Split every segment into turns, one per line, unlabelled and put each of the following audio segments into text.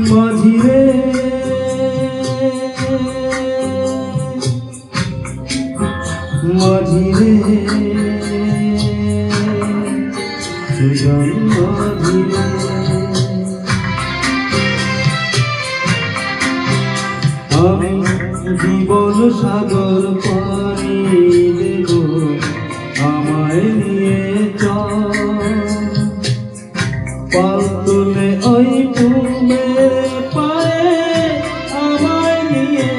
মাঝিরে মাঝিরে সুজন মাঝিরে আমি জীবন সাগর পানি দেব আমায় নিয়ে পাল তুলে ওই পুমে পায়ে আমায় নিয়ে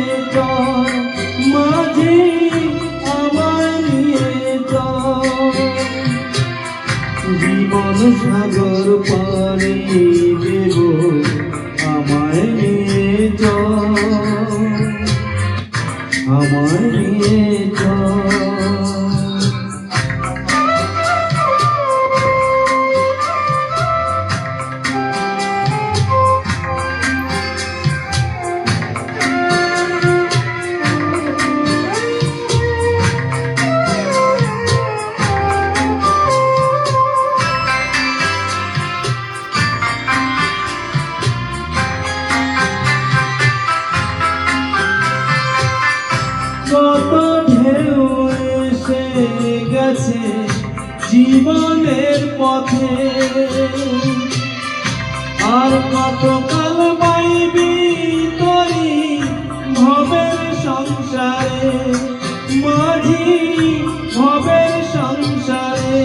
মাঝি আমায় নিয়ে জীবন সাগর পানি দেব আমায় নিয়ে আমায় নিয়ে কত ঢেউ এসে গেছে জীবনের পথে আর কত কাল বাইবি তরি ভবের সংসারে মাঝি ভবের সংসারে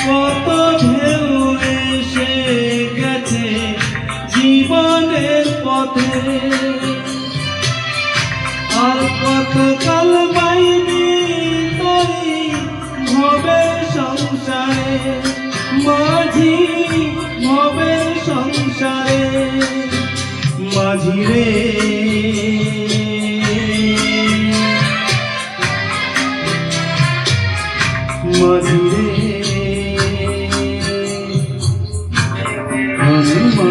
কত ঢেউ এসে গেছে জীবনের পথে আর কত কাল বাইবি তরি ভবের সংসারে মাঝি ভবের সংসারে মাঝিরে মাঝিরে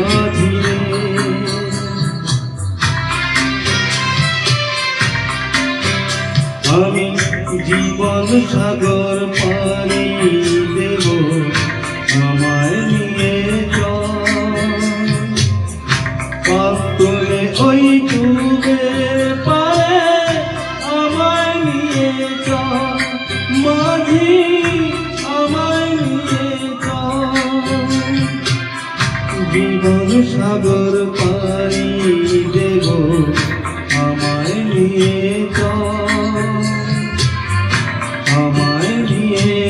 মাঝিরে আমি জীবন সাগর পানি দেব আমায় নিয়ে পাল তুলে ওই ডুবে পারে আমায় নিয়ে মাঝি আমায় নিয়ে জীবন সাগর পানি দেব আমায় নিয়ে আমায় নিয়ে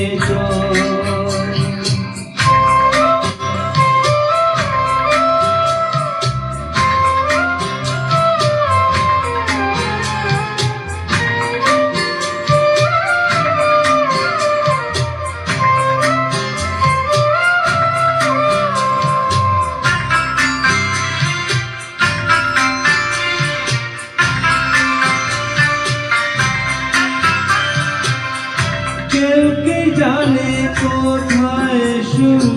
কেউ কি জানে কোথায় শুরু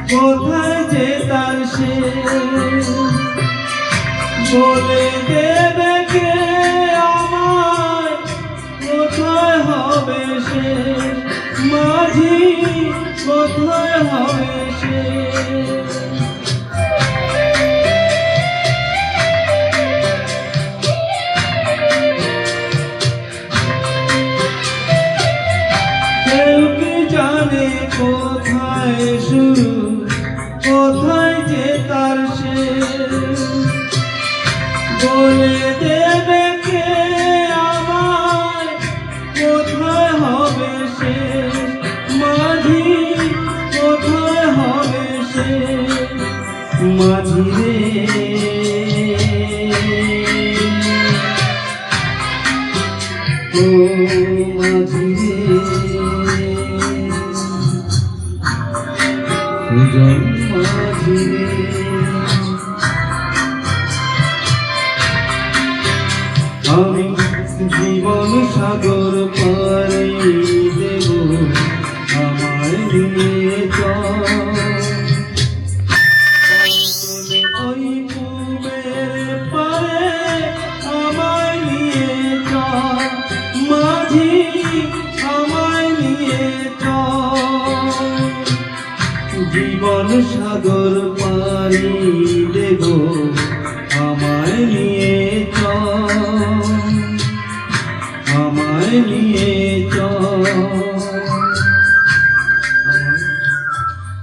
কোথায় যে তার শেষ বলে দেবে কে আমায় কোথায় হবে শেষ মাঝি কোথায় হবে শেষ জানে কোথায় শুরু কোথায় যে তার শেষ বলে দেবে কে আমায় কোথায় হবে শেষ মাঝি কোথায় হবে শেষ মাঝিরে ও মাঝিরে সুজন মাঝিরে আমি জীবন সাগর পানি দেব আমায় নিয়ে ওই পুমের পারে আমায় নিয়ে সাগর পাড়ি দেব